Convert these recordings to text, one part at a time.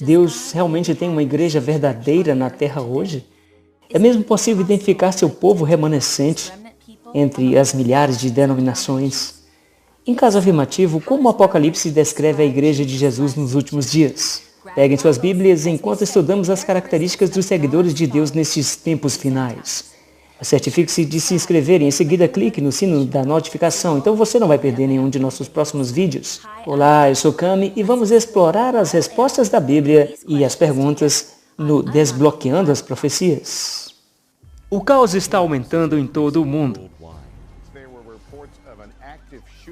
Deus realmente tem uma igreja verdadeira na terra hoje? É mesmo possível identificar seu povo remanescente entre as milhares de denominações? Em caso afirmativo, como o Apocalipse descreve a igreja de Jesus nos últimos dias? Peguem suas Bíblias enquanto estudamos as características dos seguidores de Deus nestes tempos finais. Certifique-se de se inscrever e em seguida clique no sino da notificação, então você não vai perder nenhum de nossos próximos vídeos. Olá, eu sou Cami e vamos explorar as respostas da Bíblia e as perguntas no Desbloqueando as Profecias. O caos está aumentando em todo o mundo.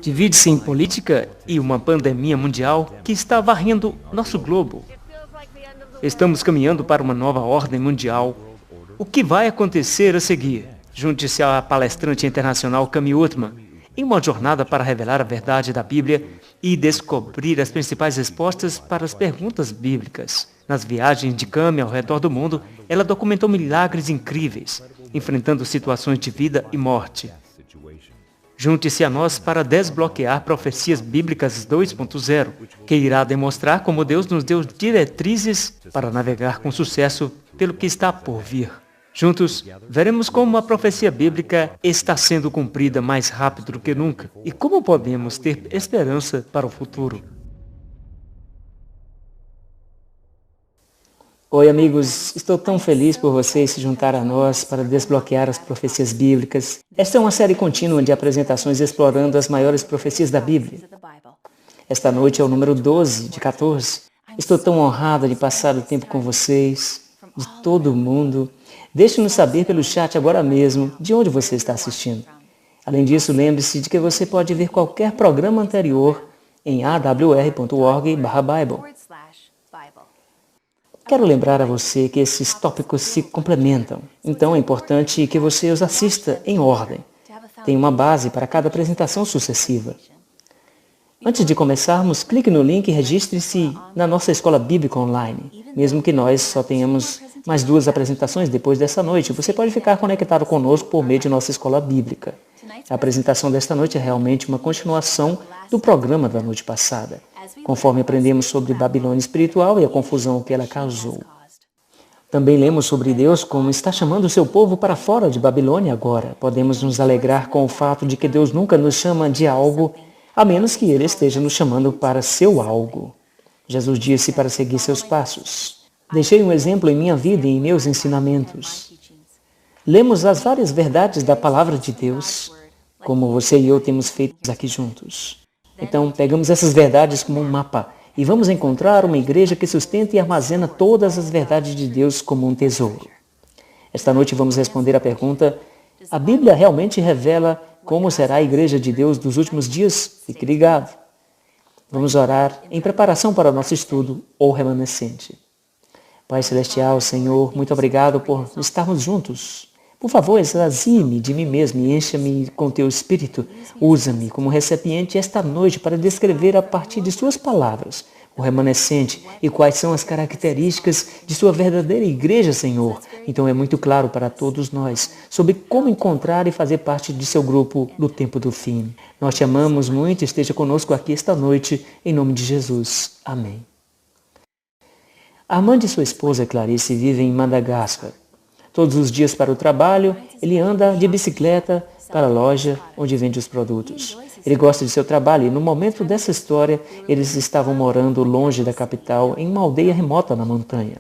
Divide-se em política e uma pandemia mundial que está varrendo nosso globo. Estamos caminhando para uma nova ordem mundial. O que vai acontecer a seguir? Junte-se à palestrante internacional Cami Ottman em uma jornada para revelar a verdade da Bíblia e descobrir as principais respostas para as perguntas bíblicas. Nas viagens de Cami ao redor do mundo, ela documentou milagres incríveis, enfrentando situações de vida e morte. Junte-se a nós para desbloquear Profecias Bíblicas 2.0, que irá demonstrar como Deus nos deu diretrizes para navegar com sucesso pelo que está por vir. Juntos, veremos como a profecia bíblica está sendo cumprida mais rápido do que nunca e como podemos ter esperança para o futuro. Oi amigos, estou tão feliz por vocês se juntar a nós para desbloquear as profecias bíblicas. Esta é uma série contínua de apresentações explorando as maiores profecias da Bíblia. Esta noite é o número 12 de 14. Estou tão honrado de passar o tempo com vocês, de todo mundo. Deixe-nos saber pelo chat agora mesmo de onde você está assistindo. Além disso, lembre-se de que você pode ver qualquer programa anterior em awr.org/Bible. Quero lembrar a você que esses tópicos se complementam, então é importante que você os assista em ordem. Tem uma base para cada apresentação sucessiva. Antes de começarmos, clique no link e registre-se na nossa escola bíblica online. Mesmo que nós só tenhamos mais 2 apresentações depois dessa noite, você pode ficar conectado conosco por meio de nossa escola bíblica. A apresentação desta noite é realmente uma continuação do programa da noite passada, conforme aprendemos sobre Babilônia espiritual e a confusão que ela causou. Também lemos sobre Deus como está chamando o seu povo para fora de Babilônia agora. Podemos nos alegrar com o fato de que Deus nunca nos chama de algo, a menos que Ele esteja nos chamando para seu algo. Jesus disse para seguir seus passos. Deixei um exemplo em minha vida e em meus ensinamentos. Lemos as várias verdades da palavra de Deus, como você e eu temos feito aqui juntos. Então, pegamos essas verdades como um mapa e vamos encontrar uma igreja que sustenta e armazena todas as verdades de Deus como um tesouro. Esta noite vamos responder à pergunta: a Bíblia realmente revela como será a igreja de Deus dos últimos dias? Fique ligado. Vamos orar em preparação para o nosso estudo ou remanescente. Pai Celestial, Senhor, muito obrigado por estarmos juntos. Por favor, esvazie-me de mim mesmo e encha-me com teu Espírito. Usa-me como recipiente esta noite para descrever a partir de suas palavras o remanescente e quais são as características de sua verdadeira igreja, Senhor. Então é muito claro para todos nós sobre como encontrar e fazer parte de seu grupo no tempo do fim. Nós te amamos muito, esteja conosco aqui esta noite, em nome de Jesus. Amém. Armand e sua esposa Clarice vivem em Madagascar. Todos os dias para o trabalho, ele anda de bicicleta para a loja onde vende os produtos. Ele gosta de seu trabalho e no momento dessa história, eles estavam morando longe da capital, em uma aldeia remota na montanha.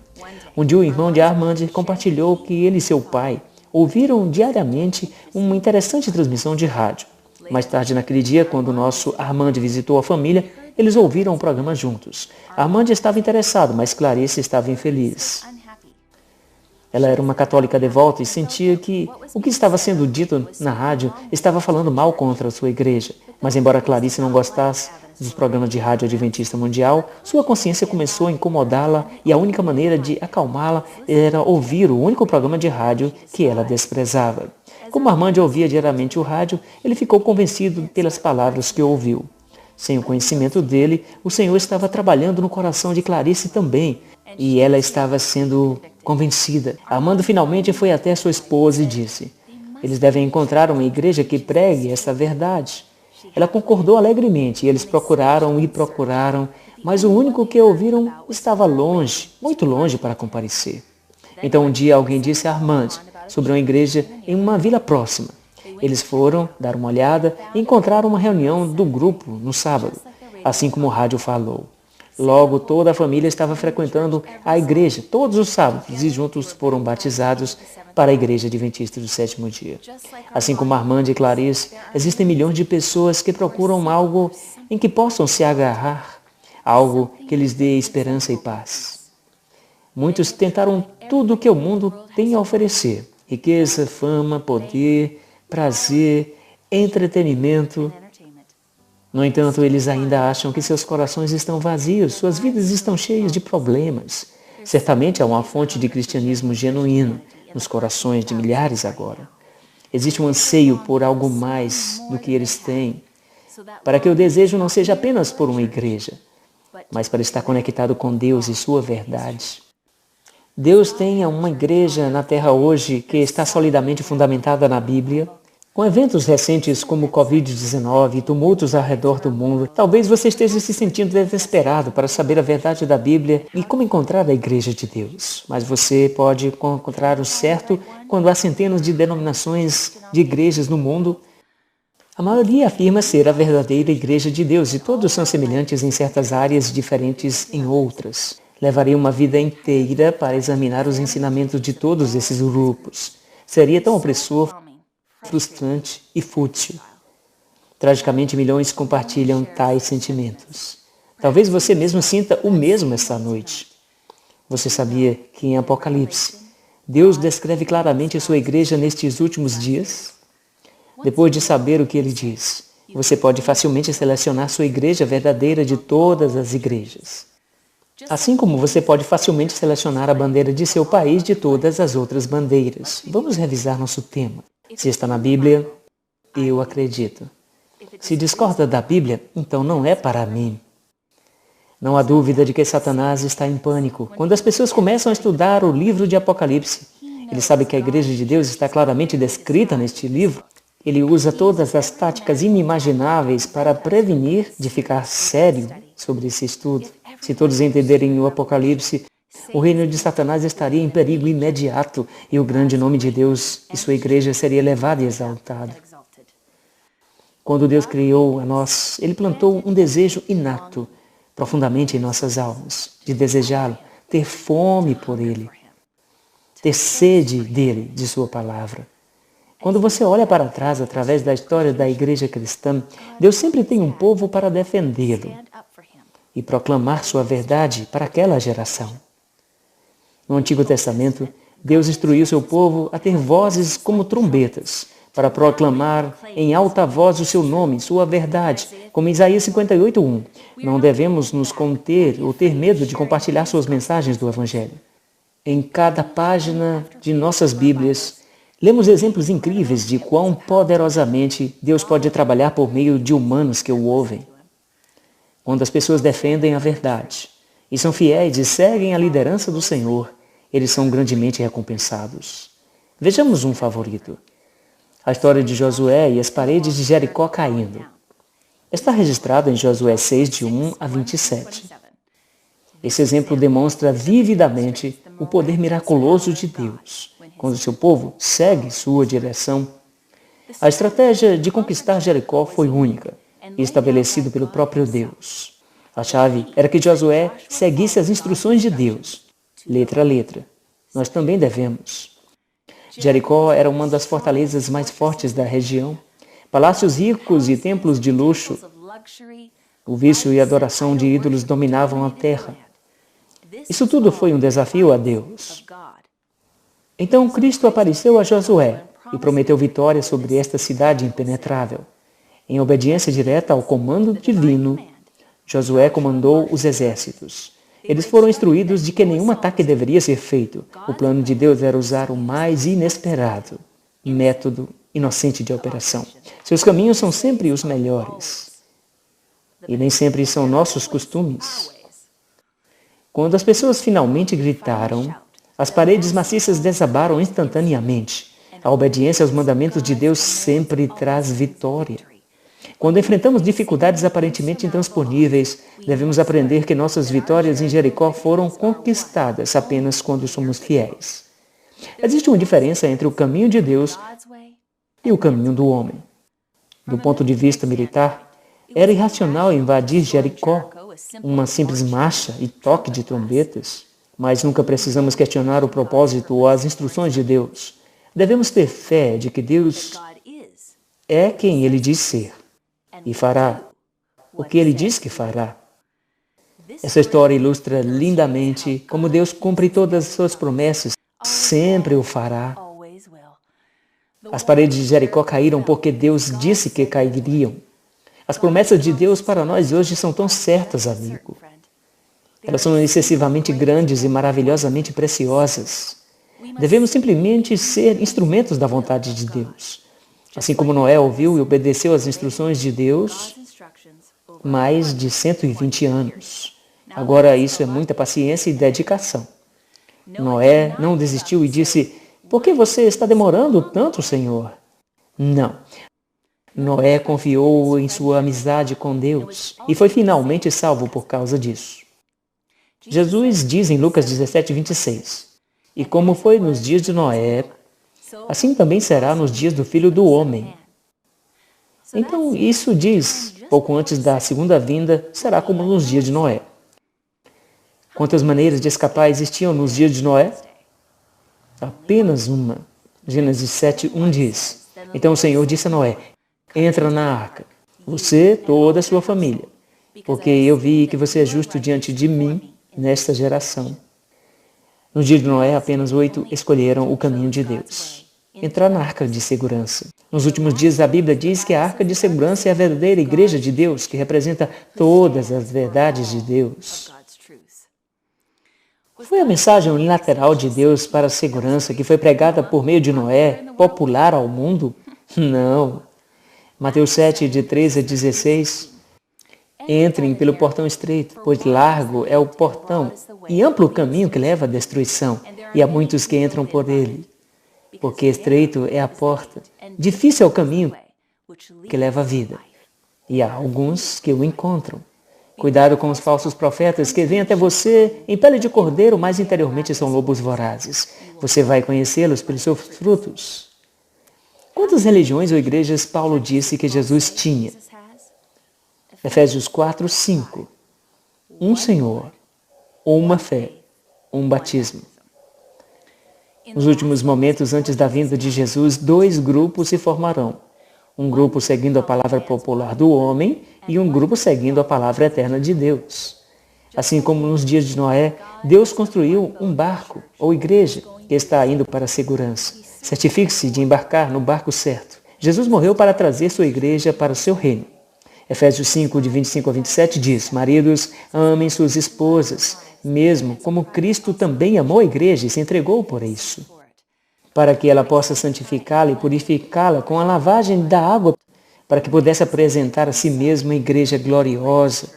Um dia o irmão de Armand compartilhou que ele e seu pai ouviram diariamente uma interessante transmissão de rádio. Mais tarde naquele dia, quando o nosso Armand visitou a família, eles ouviram o programa juntos. Armand estava interessado, mas Clarice estava infeliz. Ela era uma católica devota e sentia que o que estava sendo dito na rádio estava falando mal contra a sua igreja. Mas embora Clarice não gostasse dos programas de rádio adventista mundial, sua consciência começou a incomodá-la e a única maneira de acalmá-la era ouvir o único programa de rádio que ela desprezava. Como Armand ouvia diariamente o rádio, ele ficou convencido pelas palavras que ouviu. Sem o conhecimento dele, o Senhor estava trabalhando no coração de Clarice também, e ela estava sendo convencida. Armando finalmente foi até sua esposa e disse: eles devem encontrar uma igreja que pregue essa verdade. Ela concordou alegremente e eles procuraram, mas o único que ouviram estava longe, muito longe para comparecer. Então um dia alguém disse a Armand sobre uma igreja em uma vila próxima. Eles foram dar uma olhada e encontraram uma reunião do grupo no sábado, assim como o rádio falou. Logo, toda a família estava frequentando a igreja todos os sábados e juntos foram batizados para a Igreja Adventista do Sétimo Dia. Assim como Armand e Clarice, existem milhões de pessoas que procuram algo em que possam se agarrar, algo que lhes dê esperança e paz. Muitos tentaram tudo o que o mundo tem a oferecer: riqueza, fama, poder, prazer, entretenimento. No entanto, eles ainda acham que seus corações estão vazios, suas vidas estão cheias de problemas. Certamente há uma fonte de cristianismo genuíno nos corações de milhares agora. Existe um anseio por algo mais do que eles têm, para que o desejo não seja apenas por uma igreja, mas para estar conectado com Deus e sua verdade. Deus tem uma igreja na Terra hoje que está solidamente fundamentada na Bíblia. Com eventos recentes como o Covid-19 e tumultos ao redor do mundo, talvez você esteja se sentindo desesperado para saber a verdade da Bíblia e como encontrar a Igreja de Deus. Mas você pode encontrar o certo quando há centenas de denominações de igrejas no mundo. A maioria afirma ser a verdadeira Igreja de Deus e todos são semelhantes em certas áreas e diferentes em outras. Levaria uma vida inteira para examinar os ensinamentos de todos esses grupos. Seria tão opressor, frustrante e fútil. Tragicamente, milhões compartilham tais sentimentos. Talvez você mesmo sinta o mesmo esta noite. Você sabia que em Apocalipse, Deus descreve claramente a sua igreja nestes últimos dias? Depois de saber o que ele diz, você pode facilmente selecionar sua igreja verdadeira de todas as igrejas. Assim como você pode facilmente selecionar a bandeira de seu país de todas as outras bandeiras. Vamos revisar nosso tema. Se está na Bíblia, eu acredito. Se discorda da Bíblia, então não é para mim. Não há dúvida de que Satanás está em pânico. Quando as pessoas começam a estudar o livro de Apocalipse, ele sabe que a Igreja de Deus está claramente descrita neste livro. Ele usa todas as táticas inimagináveis para prevenir de ficar sério sobre esse estudo. Se todos entenderem o Apocalipse, o reino de Satanás estaria em perigo imediato e o grande nome de Deus e sua igreja seria elevado e exaltado. Quando Deus criou a nós, Ele plantou um desejo inato, profundamente em nossas almas, de desejá-lo, ter fome por Ele, ter sede dEle, de sua palavra. Quando você olha para trás através da história da igreja cristã, Deus sempre tem um povo para defendê-lo e proclamar sua verdade para aquela geração. No Antigo Testamento, Deus instruiu seu povo a ter vozes como trombetas, para proclamar em alta voz o seu nome, sua verdade, como Isaías 58:1. Não devemos nos conter ou ter medo de compartilhar suas mensagens do Evangelho. Em cada página de nossas Bíblias, lemos exemplos incríveis de quão poderosamente Deus pode trabalhar por meio de humanos que o ouvem. Quando as pessoas defendem a verdade e são fiéis e seguem a liderança do Senhor, eles são grandemente recompensados. Vejamos um favorito. A história de Josué e as paredes de Jericó caindo. Está registrado em Josué 6, de 1 a 27. Esse exemplo demonstra vividamente o poder miraculoso de Deus, quando seu povo segue sua direção. A estratégia de conquistar Jericó foi única e estabelecida pelo próprio Deus. A chave era que Josué seguisse as instruções de Deus, letra a letra. Nós também devemos. Jericó era uma das fortalezas mais fortes da região. Palácios ricos e templos de luxo. O vício e a adoração de ídolos dominavam a terra. Isso tudo foi um desafio a Deus. Então Cristo apareceu a Josué e prometeu vitória sobre esta cidade impenetrável. Em obediência direta ao comando divino, Josué comandou os exércitos. Eles foram instruídos de que nenhum ataque deveria ser feito. O plano de Deus era usar o mais inesperado método inocente de operação. Seus caminhos são sempre os melhores. E nem sempre são nossos costumes. Quando as pessoas finalmente gritaram, as paredes maciças desabaram instantaneamente. A obediência aos mandamentos de Deus sempre traz vitória. Quando enfrentamos dificuldades aparentemente intransponíveis, devemos aprender que nossas vitórias em Jericó foram conquistadas apenas quando somos fiéis. Existe uma diferença entre o caminho de Deus e o caminho do homem. Do ponto de vista militar, era irracional invadir Jericó, uma simples marcha e toque de trombetas, mas nunca precisamos questionar o propósito ou as instruções de Deus. Devemos ter fé de que Deus é quem Ele diz ser e fará o que Ele diz que fará. Essa história ilustra lindamente como Deus cumpre todas as suas promessas, sempre o fará. As paredes de Jericó caíram porque Deus disse que cairiam. As promessas de Deus para nós hoje são tão certas, amigo. Elas são excessivamente grandes e maravilhosamente preciosas. Devemos simplesmente ser instrumentos da vontade de Deus. Assim como Noé ouviu e obedeceu às instruções de Deus, mais de 120 anos. Agora isso é muita paciência e dedicação. Noé não desistiu e disse: "Por que você está demorando tanto, Senhor?" Não. Noé confiou em sua amizade com Deus e foi finalmente salvo por causa disso. Jesus diz em Lucas 17:26, "E como foi nos dias de Noé, assim também será nos dias do Filho do Homem." Então isso diz, pouco antes da segunda vinda, será como nos dias de Noé. Quantas maneiras de escapar existiam nos dias de Noé? Apenas uma. Gênesis 7:1 diz, "Então o Senhor disse a Noé: Entra na arca, você, toda a sua família, porque eu vi que você é justo diante de mim nesta geração." No dia de Noé, apenas 8 escolheram o caminho de Deus. Entrar na arca de segurança. Nos últimos dias, a Bíblia diz que a arca de segurança é a verdadeira igreja de Deus, que representa todas as verdades de Deus. Foi a mensagem unilateral de Deus para a segurança que foi pregada por meio de Noé popular ao mundo? Não. Mateus 7, de 13 a 16. Entrem pelo portão estreito, pois largo é o portão e amplo o caminho que leva à destruição, e há muitos que entram por ele. Porque estreito é a porta, difícil é o caminho que leva à vida, e há alguns que o encontram. Cuidado com os falsos profetas que vêm até você em pele de cordeiro, mas interiormente são lobos vorazes. Você vai conhecê-los pelos seus frutos. Quantas religiões ou igrejas Paulo disse que Jesus tinha? Efésios 4, 5. Um Senhor, uma fé, um batismo. Nos últimos momentos antes da vinda de Jesus, 2 grupos se formarão. Um grupo seguindo a palavra popular do homem e um grupo seguindo a palavra eterna de Deus. Assim como nos dias de Noé, Deus construiu um barco ou igreja que está indo para a segurança. Certifique-se de embarcar no barco certo. Jesus morreu para trazer sua igreja para o seu reino. Efésios 5, de 25 a 27 diz, "Maridos, amem suas esposas, mesmo como Cristo também amou a igreja e se entregou por isso, para que ela possa santificá-la e purificá-la com a lavagem da água, para que pudesse apresentar a si mesma uma igreja gloriosa,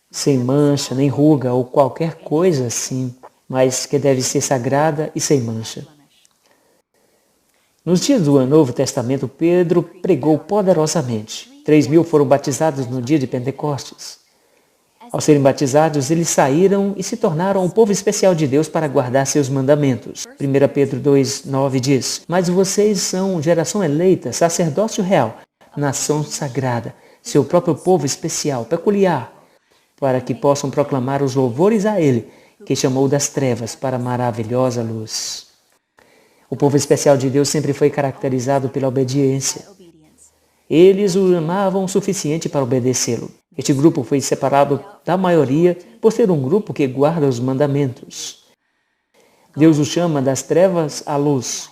sem mancha, nem ruga ou qualquer coisa assim, mas que deve ser sagrada e sem mancha." Nos dias do Novo Testamento, Pedro pregou poderosamente. 3.000 foram batizados no dia de Pentecostes. Ao serem batizados, eles saíram e se tornaram um povo especial de Deus para guardar seus mandamentos. 1 Pedro 2:9 diz, "Mas vocês são geração eleita, sacerdócio real, nação sagrada, seu próprio povo especial, peculiar, para que possam proclamar os louvores a Ele, que chamou das trevas para a maravilhosa luz." O povo especial de Deus sempre foi caracterizado pela obediência. Eles o amavam o suficiente para obedecê-lo. Este grupo foi separado da maioria por ser um grupo que guarda os mandamentos. Deus o chama das trevas à luz,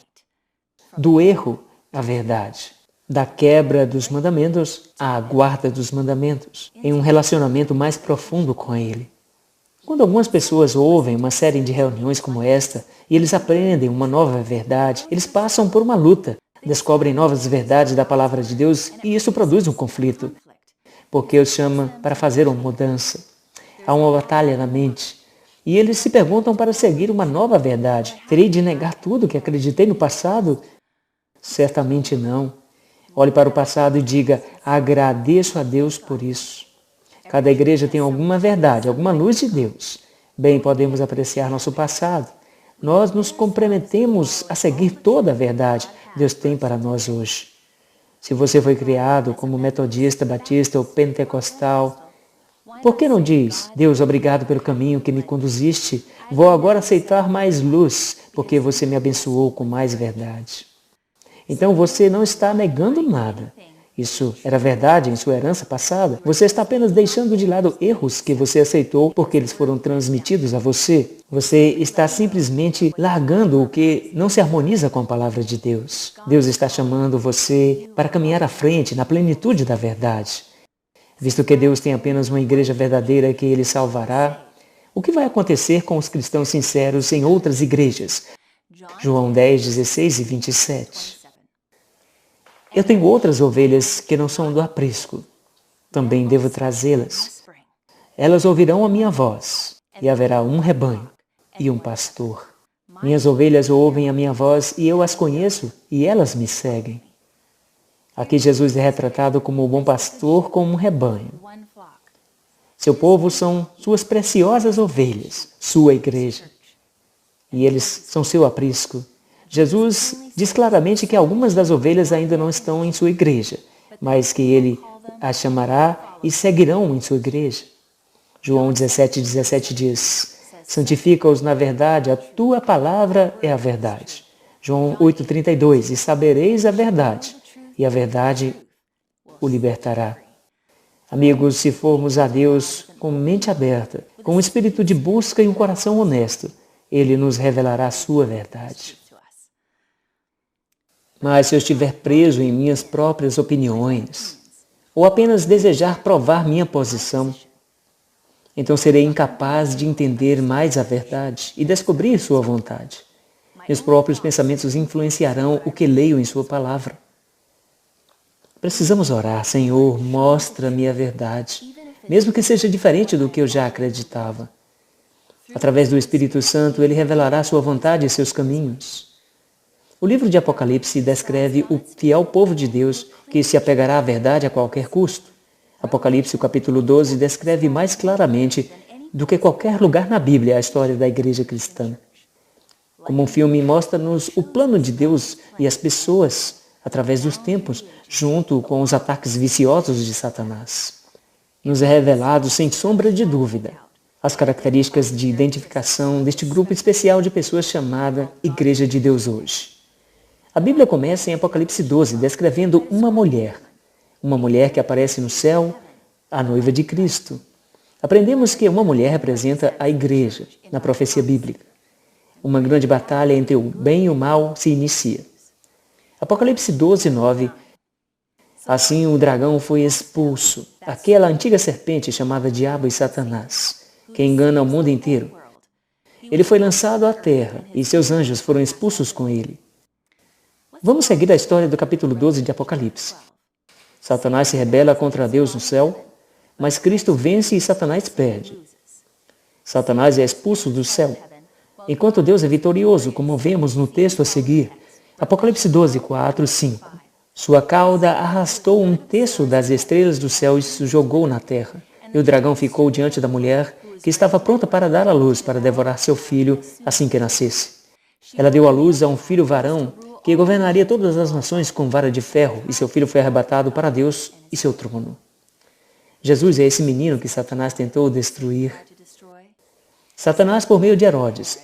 do erro à verdade, da quebra dos mandamentos à guarda dos mandamentos, em um relacionamento mais profundo com Ele. Quando algumas pessoas ouvem uma série de reuniões como esta e eles aprendem uma nova verdade, eles passam por uma luta, descobrem novas verdades da palavra de Deus e isso produz um conflito, porque os chama para fazer uma mudança. Há uma batalha na mente e eles se perguntam para seguir uma nova verdade. Terei de negar tudo que acreditei no passado? Certamente não. Olhe para o passado e diga: agradeço a Deus por isso. Cada igreja tem alguma verdade, alguma luz de Deus. Bem, podemos apreciar nosso passado. Nós nos comprometemos a seguir toda a verdade que Deus tem para nós hoje. Se você foi criado como metodista, batista ou pentecostal, por que não diz: Deus, obrigado pelo caminho que me conduziste, vou agora aceitar mais luz, porque você me abençoou com mais verdade. Então você não está negando nada. Isso era verdade em sua herança passada. Você está apenas deixando de lado erros que você aceitou porque eles foram transmitidos a você. Você está simplesmente largando o que não se harmoniza com a palavra de Deus. Deus está chamando você para caminhar à frente, na plenitude da verdade. Visto que Deus tem apenas uma igreja verdadeira que Ele salvará, o que vai acontecer com os cristãos sinceros em outras igrejas? João 10, 16 e 27. Eu tenho outras ovelhas que não são do aprisco. Também devo trazê-las. Elas ouvirão a minha voz, e haverá um rebanho e um pastor. Minhas ovelhas ouvem a minha voz, e eu as conheço, e elas me seguem. Aqui Jesus é retratado como o bom pastor com um rebanho. Seu povo são suas preciosas ovelhas, sua igreja. E eles são seu aprisco. Jesus diz claramente que algumas das ovelhas ainda não estão em sua igreja, mas que ele as chamará e seguirão em sua igreja. João 17, 17 diz: santifica-os na verdade, a tua palavra é a verdade. João 8, 32, e sabereis a verdade, e a verdade o libertará. Amigos, se formos a Deus com mente aberta, com um espírito de busca e um coração honesto, Ele nos revelará a sua verdade. Mas se eu estiver preso em minhas próprias opiniões, ou apenas desejar provar minha posição, então serei incapaz de entender mais a verdade e descobrir sua vontade. Meus próprios pensamentos influenciarão o que leio em sua palavra. Precisamos orar: Senhor, mostra-me a verdade, mesmo que seja diferente do que eu já acreditava. Através do Espírito Santo, Ele revelará sua vontade e seus caminhos. O livro de Apocalipse descreve o fiel povo de Deus que se apegará à verdade a qualquer custo. Apocalipse, o capítulo 12, descreve mais claramente do que qualquer lugar na Bíblia a história da igreja cristã. Como um filme, mostra-nos o plano de Deus e as pessoas, através dos tempos, junto com os ataques viciosos de Satanás. Nos é revelado, sem sombra de dúvida, as características de identificação deste grupo especial de pessoas chamada Igreja de Deus hoje. A Bíblia começa em Apocalipse 12, descrevendo uma mulher que aparece no céu, a noiva de Cristo. Aprendemos que uma mulher representa a igreja na profecia bíblica. Uma grande batalha entre o bem e o mal se inicia. Apocalipse 12, 9. Assim o dragão foi expulso, aquela antiga serpente chamada Diabo e Satanás, que engana o mundo inteiro. Ele foi lançado à terra e seus anjos foram expulsos com ele. Vamos seguir a história do capítulo 12 de Apocalipse. Satanás se rebela contra Deus no céu, mas Cristo vence e Satanás perde. Satanás é expulso do céu, enquanto Deus é vitorioso, como vemos no texto a seguir. Apocalipse 12, 4, 5. Sua cauda arrastou um terço das estrelas do céu e se jogou na terra. E o dragão ficou diante da mulher, que estava pronta para dar à luz, para devorar seu filho assim que nascesse. Ela deu à luz a um filho varão, que governaria todas as nações com vara de ferro, e seu filho foi arrebatado para Deus e seu trono. Jesus é esse menino que Satanás tentou destruir. Satanás, por meio de Herodes,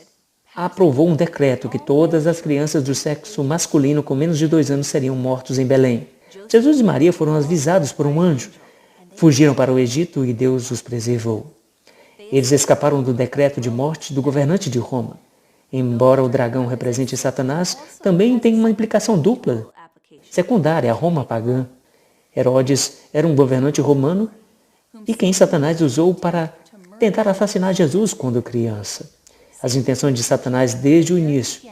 aprovou um decreto que todas as crianças do sexo masculino com menos de 2 anos seriam mortos em Belém. Jesus e Maria foram avisados por um anjo. Fugiram para o Egito e Deus os preservou. Eles escaparam do decreto de morte do governante de Roma. Embora o dragão represente Satanás, também tem uma implicação dupla, secundária, a Roma pagã. Herodes era um governante romano e quem Satanás usou para tentar assassinar Jesus quando criança. As intenções de Satanás desde o início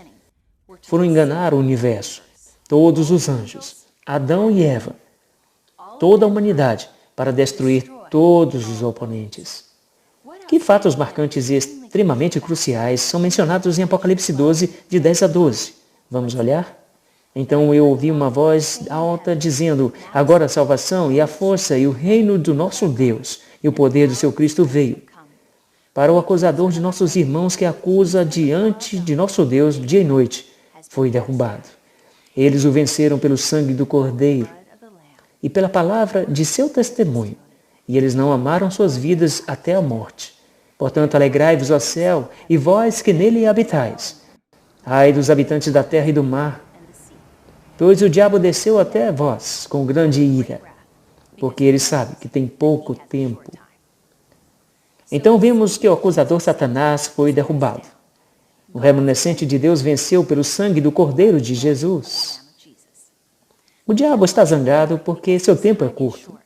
foram enganar o universo, todos os anjos, Adão e Eva, toda a humanidade, para destruir todos os oponentes. Que fatos marcantes e extremamente cruciais são mencionados em Apocalipse 12, de 10 a 12? Vamos olhar? Então eu ouvi uma voz alta dizendo: agora a salvação e a força e o reino do nosso Deus e o poder do seu Cristo veio. Para o acusador de nossos irmãos que acusa diante de nosso Deus dia e noite, foi derrubado. Eles o venceram pelo sangue do Cordeiro e pela palavra de seu testemunho, e eles não amaram suas vidas até a morte. Portanto, alegrai-vos, ó céu, e vós que nele habitais. Ai dos habitantes da terra e do mar, pois o diabo desceu até vós com grande ira, porque ele sabe que tem pouco tempo. Então vimos que o acusador Satanás foi derrubado. O remanescente de Deus venceu pelo sangue do Cordeiro de Jesus. O diabo está zangado porque seu tempo é curto.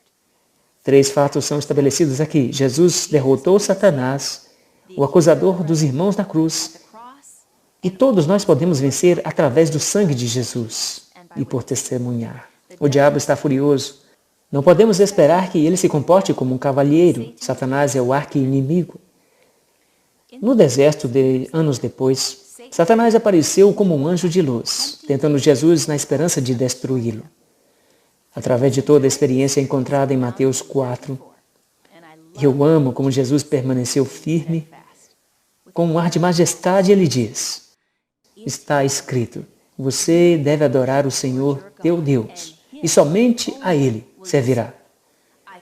3 fatos são estabelecidos aqui. Jesus derrotou Satanás, o acusador dos irmãos na cruz, e todos nós podemos vencer através do sangue de Jesus e por testemunhar. O diabo está furioso. Não podemos esperar que ele se comporte como um cavalheiro. Satanás é o arqui-inimigo. No deserto, anos depois, Satanás apareceu como um anjo de luz, tentando Jesus na esperança de destruí-lo. Através de toda a experiência encontrada em Mateus 4, eu amo como Jesus permaneceu firme. Com um ar de majestade, ele diz: está escrito, você deve adorar o Senhor teu Deus, e somente a Ele servirá.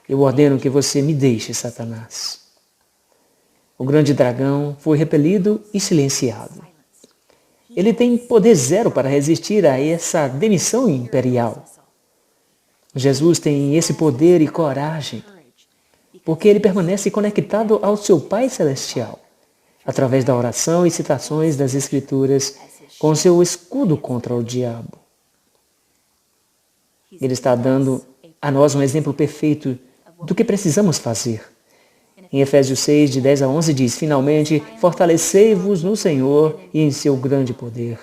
Eu ordeno que você me deixe, Satanás. O grande dragão foi repelido e silenciado. Ele tem poder zero para resistir a essa demissão imperial. Jesus tem esse poder e coragem, porque ele permanece conectado ao seu Pai Celestial, através da oração e citações das Escrituras, com seu escudo contra o diabo. Ele está dando a nós um exemplo perfeito do que precisamos fazer. Em Efésios 6, de 10 a 11, diz: finalmente, fortalecei-vos no Senhor e em seu grande poder.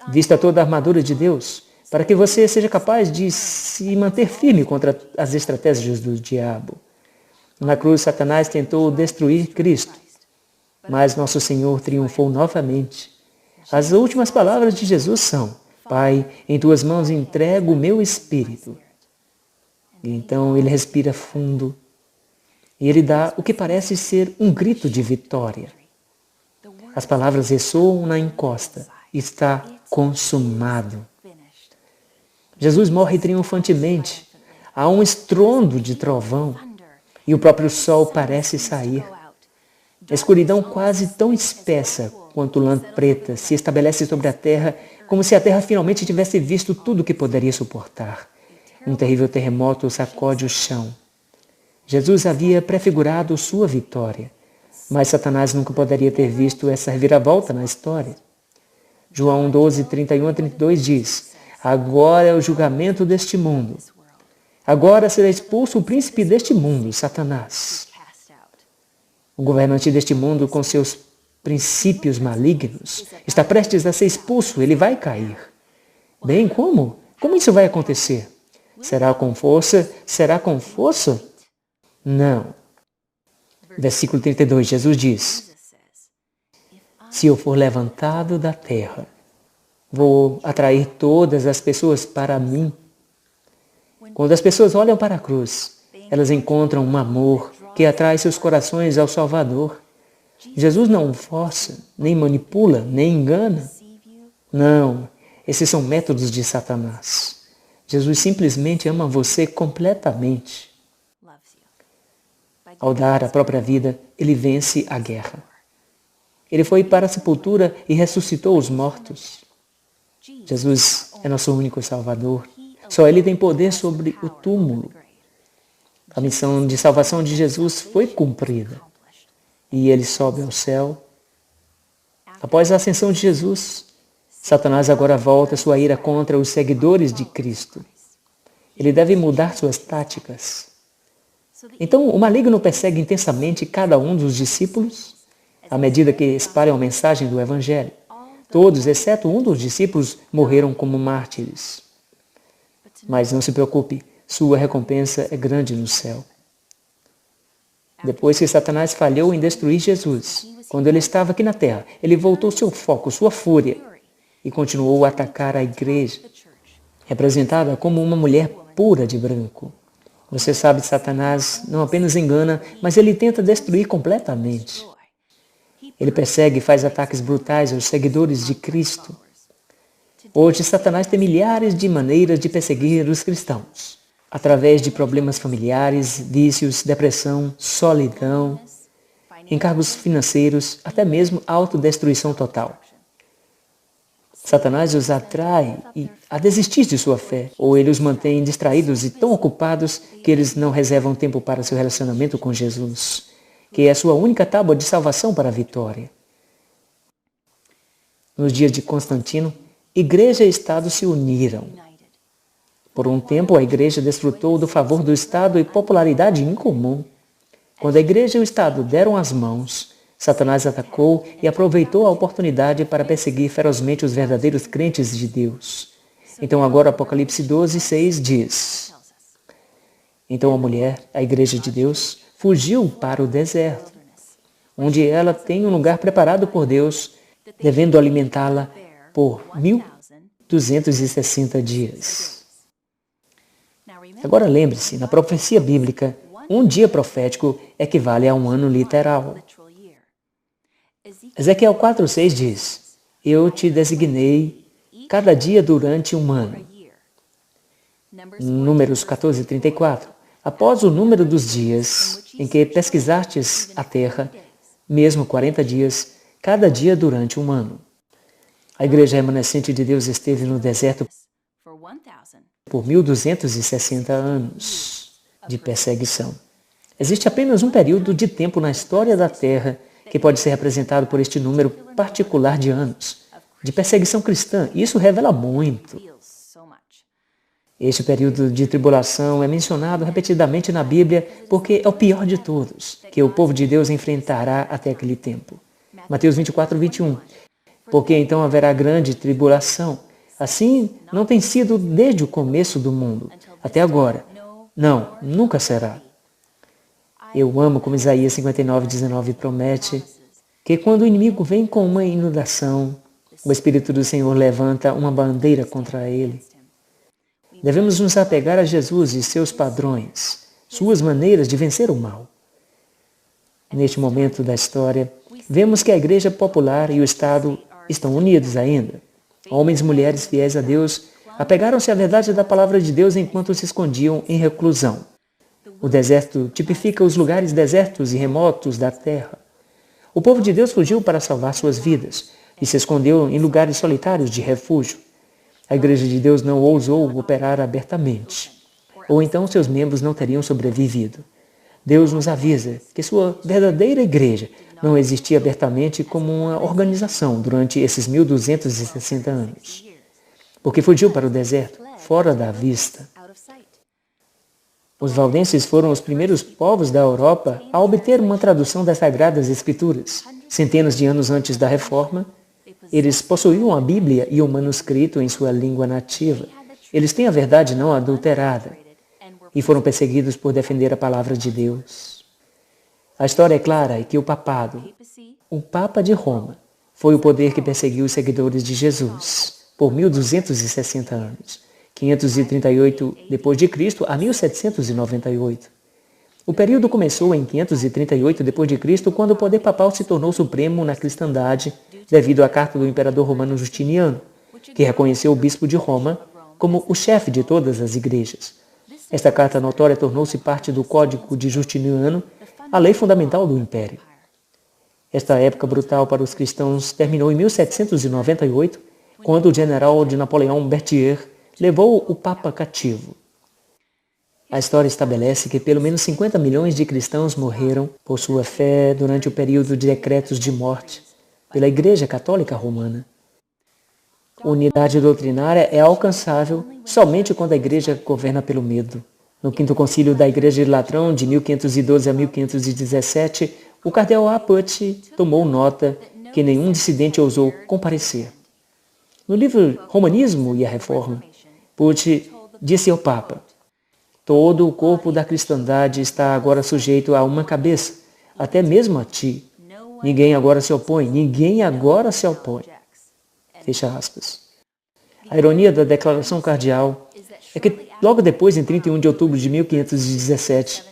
Vista toda a armadura de Deus, para que você seja capaz de se manter firme contra as estratégias do diabo. Na cruz, Satanás tentou destruir Cristo, mas nosso Senhor triunfou novamente. As últimas palavras de Jesus são: Pai, em tuas mãos entrego o meu espírito. E então ele respira fundo e ele dá o que parece ser um grito de vitória. As palavras ressoam na encosta: está consumado. Jesus morre triunfantemente. Há um estrondo de trovão e o próprio sol parece sair. A escuridão quase tão espessa quanto lã preta se estabelece sobre a terra, como se a terra finalmente tivesse visto tudo o que poderia suportar. Um terrível terremoto sacode o chão. Jesus havia prefigurado sua vitória, mas Satanás nunca poderia ter visto essa reviravolta na história. João 12, 31 a 32 diz: agora é o julgamento deste mundo. Agora será expulso o príncipe deste mundo, Satanás. O governante deste mundo, com seus princípios malignos, está prestes a ser expulso, ele vai cair. Bem, como? Como isso vai acontecer? Será com força? Será com força? Não. Versículo 32, Jesus diz: se eu for levantado da terra, vou atrair todas as pessoas para mim. Quando as pessoas olham para a cruz, elas encontram um amor que atrai seus corações ao Salvador. Jesus não força, nem manipula, nem engana. Não, esses são métodos de Satanás. Jesus simplesmente ama você completamente. Ao dar a própria vida, ele vence a guerra. Ele foi para a sepultura e ressuscitou os mortos. Jesus é nosso único Salvador. Só Ele tem poder sobre o túmulo. A missão de salvação de Jesus foi cumprida. E Ele sobe ao céu. Após a ascensão de Jesus, Satanás agora volta sua ira contra os seguidores de Cristo. Ele deve mudar suas táticas. Então, o maligno persegue intensamente cada um dos discípulos à medida que espalham a mensagem do Evangelho. Todos, exceto um dos discípulos, morreram como mártires. Mas não se preocupe, sua recompensa é grande no céu. Depois que Satanás falhou em destruir Jesus, quando ele estava aqui na terra, ele voltou seu foco, sua fúria, e continuou a atacar a igreja. representada como uma mulher pura de branco. Você sabe, Satanás não apenas engana, mas ele tenta destruir completamente. Ele persegue e faz ataques brutais aos seguidores de Cristo. Hoje, Satanás tem milhares de maneiras de perseguir os cristãos. Através de problemas familiares, vícios, depressão, solidão, encargos financeiros, até mesmo autodestruição total. Satanás os atrai a desistir de sua fé, ou ele os mantém distraídos e tão ocupados que eles não reservam tempo para seu relacionamento com Jesus, que é a sua única tábua de salvação para a vitória. Nos dias de Constantino, igreja e Estado se uniram. Por um tempo, a igreja desfrutou do favor do Estado e popularidade incomum. Quando a igreja e o Estado deram as mãos, Satanás atacou e aproveitou a oportunidade para perseguir ferozmente os verdadeiros crentes de Deus. Então agora Apocalipse 12:6 diz: Então a mulher, a igreja de Deus, fugiu para o deserto, onde ela tem um lugar preparado por Deus, devendo alimentá-la por 1260 dias. Agora lembre-se, na profecia bíblica, um dia profético equivale a um ano literal. Ezequiel 4:6 diz: Eu te designei cada dia durante um ano. Números 14:34. Após o número dos dias em que pesquisastes a terra, mesmo 40 dias, cada dia durante um ano. A igreja remanescente de Deus esteve no deserto por 1260 anos de perseguição. Existe apenas um período de tempo na história da Terra que pode ser representado por este número particular de anos de perseguição cristã. Isso revela muito. Este período de tribulação é mencionado repetidamente na Bíblia porque é o pior de todos que o povo de Deus enfrentará até aquele tempo. Mateus 24:21. Porque então haverá grande tribulação. Assim não tem sido desde o começo do mundo até agora. Não, nunca será. Eu amo como Isaías 59:19 promete que quando o inimigo vem com uma inundação, o Espírito do Senhor levanta uma bandeira contra ele. Devemos nos apegar a Jesus e seus padrões, suas maneiras de vencer o mal. Neste momento da história, vemos que a igreja popular e o Estado estão unidos ainda. Homens e mulheres fiéis a Deus apegaram-se à verdade da palavra de Deus enquanto se escondiam em reclusão. O deserto tipifica os lugares desertos e remotos da terra. O povo de Deus fugiu para salvar suas vidas e se escondeu em lugares solitários de refúgio. A igreja de Deus não ousou operar abertamente, ou então seus membros não teriam sobrevivido. Deus nos avisa que sua verdadeira igreja não existia abertamente como uma organização durante esses 1260 anos, porque fugiu para o deserto, fora da vista. Os valdenses foram os primeiros povos da Europa a obter uma tradução das Sagradas Escrituras. Centenas de anos antes da Reforma, eles possuíam a Bíblia e o manuscrito em sua língua nativa. Eles têm a verdade não adulterada e foram perseguidos por defender a palavra de Deus. A história é clara que o papado, o Papa de Roma, foi o poder que perseguiu os seguidores de Jesus por 1260 anos. 538 d.C. a 1798. O período começou em 538 d.C., quando o poder papal se tornou supremo na cristandade devido à carta do imperador romano Justiniano, que reconheceu o bispo de Roma como o chefe de todas as igrejas. Esta carta notória tornou-se parte do Código de Justiniano, a lei fundamental do império. Esta época brutal para os cristãos terminou em 1798, quando o general de Napoleão Berthier levou o Papa cativo. A história estabelece que pelo menos 50 milhões de cristãos morreram por sua fé durante o período de decretos de morte pela Igreja Católica Romana. Unidade doutrinária é alcançável somente quando a Igreja governa pelo medo. No Quinto Concílio da Igreja de Latrão, de 1512 a 1517, o cardeal A. Put tomou nota que nenhum dissidente ousou comparecer. No livro Romanismo e a Reforma, Put disse ao Papa: todo o corpo da cristandade está agora sujeito a uma cabeça, até mesmo a ti. Ninguém agora se opõe, ninguém agora se opõe. Fecha aspas. A ironia da declaração cardeal é que logo depois, em 31 de outubro de 1517,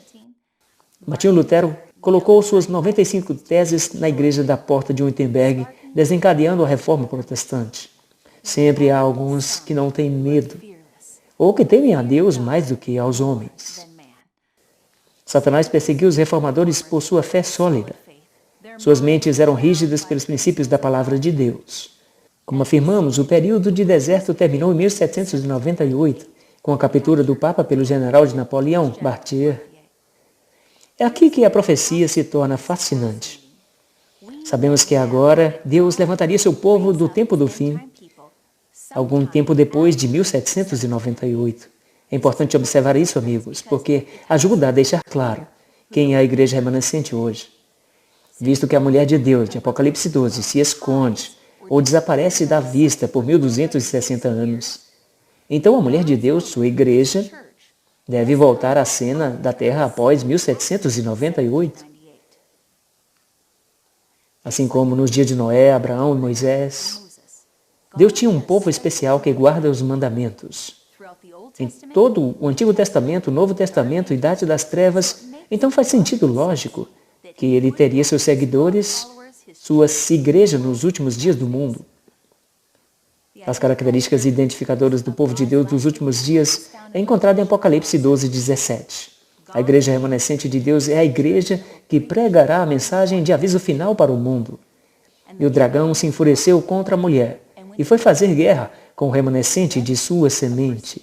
Martinho Lutero colocou suas 95 teses na igreja da Porta de Wittenberg, desencadeando a reforma protestante. Sempre há alguns que não têm medo, ou que temem a Deus mais do que aos homens. Satanás perseguiu os reformadores por sua fé sólida. Suas mentes eram rígidas pelos princípios da palavra de Deus. Como afirmamos, o período de deserto terminou em 1798, com a captura do Papa pelo general de Napoleão, Berthier. É aqui que a profecia se torna fascinante. Sabemos que agora Deus levantaria seu povo do tempo do fim, algum tempo depois de 1798. É importante observar isso, amigos, porque ajuda a deixar claro quem é a igreja remanescente hoje. Visto que a mulher de Deus, de Apocalipse 12, se esconde ou desaparece da vista por 1260 anos, então a mulher de Deus, sua igreja, deve voltar à cena da terra após 1798. Assim como nos dias de Noé, Abraão e Moisés, Deus tinha um povo especial que guarda os mandamentos. Em todo o Antigo Testamento, o Novo Testamento, Idade das Trevas, então faz sentido lógico que ele teria seus seguidores, sua igreja nos últimos dias do mundo. As características identificadoras do povo de Deus dos últimos dias é encontrada em Apocalipse 12, 17. A igreja remanescente de Deus é a igreja que pregará a mensagem de aviso final para o mundo. E o dragão se enfureceu contra a mulher e foi fazer guerra com o remanescente de sua semente,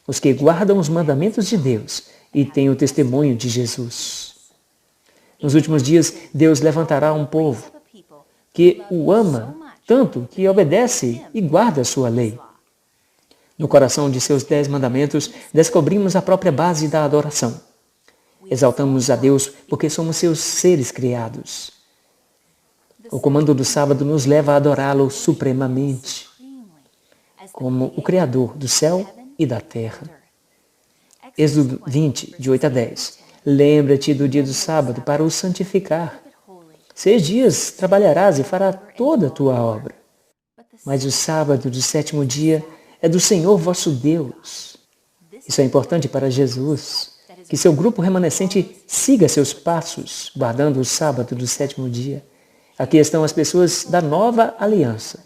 os que guardam os mandamentos de Deus e têm o testemunho de Jesus. Nos últimos dias, Deus levantará um povo que o ama tanto que obedece e guarda a sua lei. No coração de seus 10 mandamentos, descobrimos a própria base da adoração. Exaltamos a Deus porque somos seus seres criados. O comando do sábado nos leva a adorá-lo supremamente, como o Criador do céu e da terra. Êxodo 20, de 8 a 10. Lembra-te do dia do sábado para o santificar. 6 dias trabalharás e farás toda a tua obra. Mas o sábado do 7º dia é do Senhor vosso Deus. Isso é importante para Jesus, que seu grupo remanescente siga seus passos, guardando o sábado do 7º dia. Aqui estão as pessoas da nova aliança.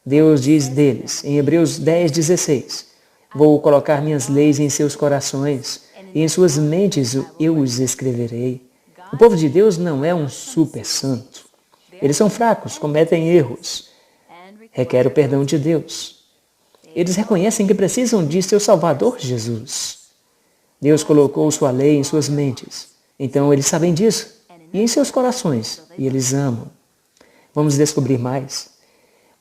Deus diz deles, em Hebreus 10, 16, vou colocar minhas leis em seus corações, e em suas mentes eu os escreverei. O povo de Deus não é um super santo. Eles são fracos, cometem erros, requer o perdão de Deus. Eles reconhecem que precisam de seu Salvador Jesus. Deus colocou sua lei em suas mentes, então eles sabem disso, e em seus corações, e eles amam. Vamos descobrir mais.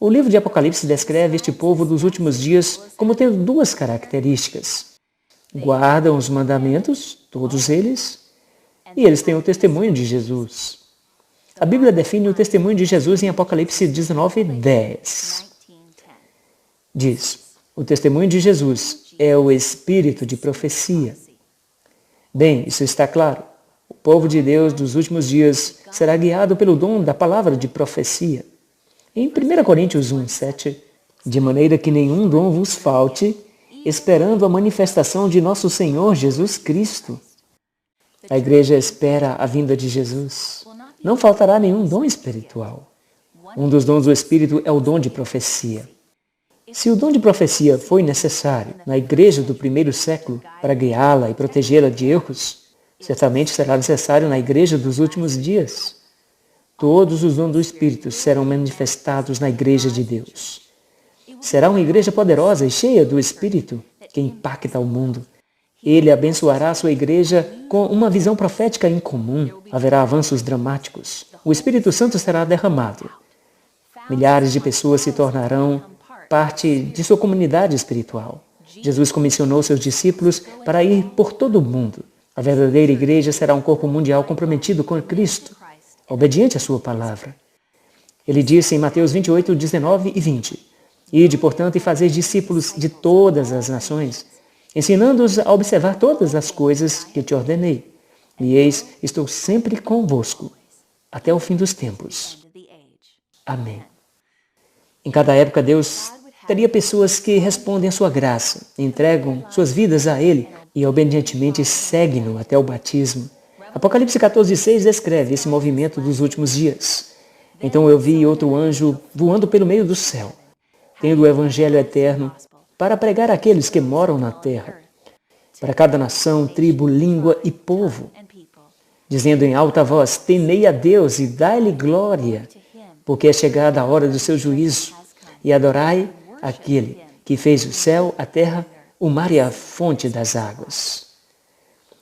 O livro de Apocalipse descreve este povo dos últimos dias como tendo 2 características. Guardam os mandamentos, todos eles, e eles têm o testemunho de Jesus. A Bíblia define o testemunho de Jesus em Apocalipse 19, 10. Diz, o testemunho de Jesus é o espírito de profecia. Bem, isso está claro. O povo de Deus dos últimos dias será guiado pelo dom da palavra de profecia. Em 1 Coríntios 1, 7, de maneira que nenhum dom vos falte, esperando a manifestação de nosso Senhor Jesus Cristo. A igreja espera a vinda de Jesus. Não faltará nenhum dom espiritual. Um dos dons do Espírito é o dom de profecia. Se o dom de profecia foi necessário na igreja do primeiro século para guiá-la e protegê-la de erros, certamente será necessário na igreja dos últimos dias. Todos os dons do Espírito serão manifestados na igreja de Deus. Será uma igreja poderosa e cheia do Espírito que impacta o mundo. Ele abençoará a sua igreja com uma visão profética incomum. Haverá avanços dramáticos. O Espírito Santo será derramado. Milhares de pessoas se tornarão parte de sua comunidade espiritual. Jesus comissionou seus discípulos para ir por todo o mundo. A verdadeira igreja será um corpo mundial comprometido com Cristo, obediente à sua palavra. Ele disse em Mateus 28, 19 e 20, ide, portanto, e fazer discípulos de todas as nações, ensinando-os a observar todas as coisas que te ordenei. E eis, estou sempre convosco, até o fim dos tempos. Amém. Em cada época, Deus teria pessoas que respondem à sua graça, entregam suas vidas a Ele e obedientemente seguem-no até o batismo. Apocalipse 14:6 descreve esse movimento dos últimos dias. Então eu vi outro anjo voando pelo meio do céu, tendo o evangelho eterno para pregar àqueles que moram na terra, para cada nação, tribo, língua e povo, dizendo em alta voz: temei a Deus e dai-lhe glória, porque é chegada a hora do seu juízo, e adorai aquele que fez o céu, a terra, o mar e a fonte das águas.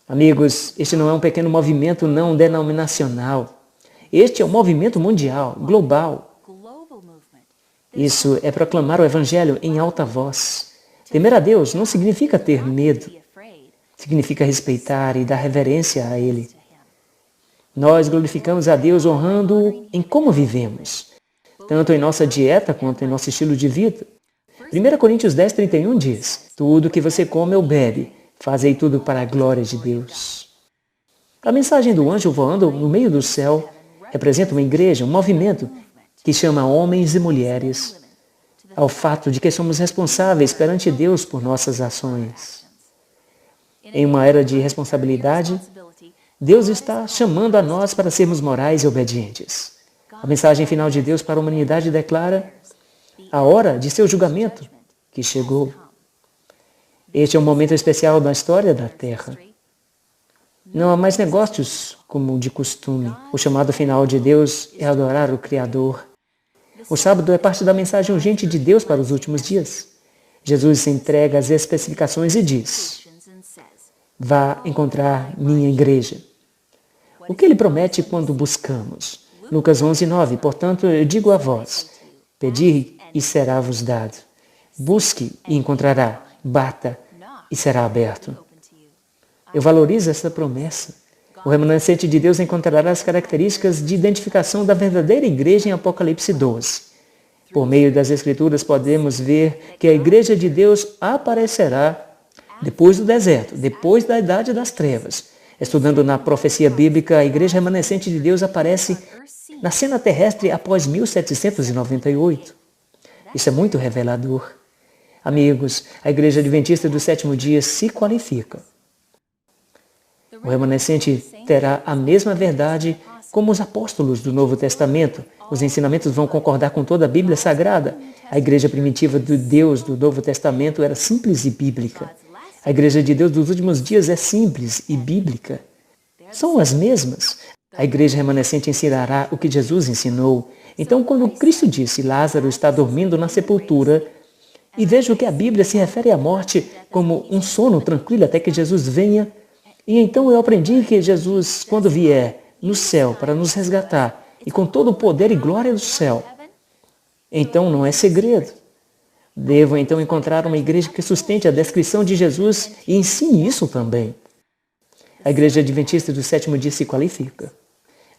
Amigos, este não é um pequeno movimento não denominacional. Este é um movimento mundial, global. Isso é proclamar o Evangelho em alta voz. Temer a Deus não significa ter medo. Significa respeitar e dar reverência a Ele. Nós glorificamos a Deus honrando-o em como vivemos, tanto em nossa dieta quanto em nosso estilo de vida. 1 Coríntios 10:31 diz: tudo que você come ou bebe, fazei tudo para a glória de Deus. A mensagem do anjo voando no meio do céu representa uma igreja, um movimento que chama homens e mulheres ao fato de que somos responsáveis perante Deus por nossas ações. Em uma era de responsabilidade, Deus está chamando a nós para sermos morais e obedientes. A mensagem final de Deus para a humanidade declara a hora de seu julgamento que chegou. Este é um momento especial na história da Terra. Não há mais negócios como de costume. O chamado final de Deus é adorar o Criador. O sábado é parte da mensagem urgente de Deus para os últimos dias. Jesus entrega as especificações e diz: vá encontrar minha igreja. O que ele promete quando buscamos? Lucas 11:9. Portanto, eu digo a vós: pedi e será-vos dado. Busque e encontrará. Bata e será aberto. Eu valorizo essa promessa. O remanescente de Deus encontrará as características de identificação da verdadeira igreja em Apocalipse 12. Por meio das Escrituras podemos ver que a igreja de Deus aparecerá depois do deserto, depois da idade das trevas. Estudando na profecia bíblica, a igreja remanescente de Deus aparece na cena terrestre após 1798. Isso é muito revelador. Amigos, a igreja adventista do sétimo dia se qualifica. O remanescente terá a mesma verdade como os apóstolos do Novo Testamento. Os ensinamentos vão concordar com toda a Bíblia Sagrada. A igreja primitiva do Deus do Novo Testamento era simples e bíblica. A igreja de Deus dos últimos dias é simples e bíblica. São as mesmas. A igreja remanescente ensinará o que Jesus ensinou. Então, quando Cristo disse: Lázaro está dormindo na sepultura, e vejo que a Bíblia se refere à morte como um sono tranquilo até que Jesus venha, e então eu aprendi que Jesus, quando vier no céu para nos resgatar, e com todo o poder e glória do céu, então não é segredo. Devo então encontrar uma igreja que sustente a descrição de Jesus e ensine isso também. A igreja adventista do sétimo dia se qualifica.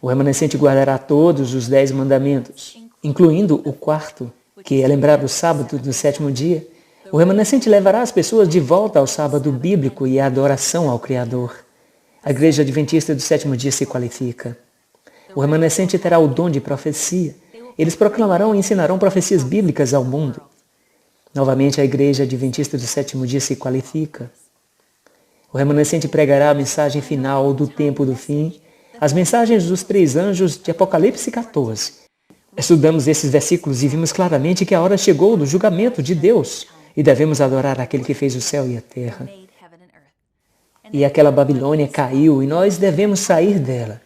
O remanescente guardará todos os 10 mandamentos, incluindo o quarto, que é lembrar o sábado do sétimo dia. O remanescente levará as pessoas de volta ao sábado bíblico e à adoração ao Criador. A igreja adventista do sétimo dia se qualifica. O remanescente terá o dom de profecia. Eles proclamarão e ensinarão profecias bíblicas ao mundo. Novamente, a igreja adventista do sétimo dia se qualifica. O remanescente pregará a mensagem final do tempo do fim, as mensagens dos 3 anjos de Apocalipse 14. Estudamos esses versículos e vimos claramente que a hora chegou do julgamento de Deus e devemos adorar aquele que fez o céu e a terra. E aquela Babilônia caiu e nós devemos sair dela.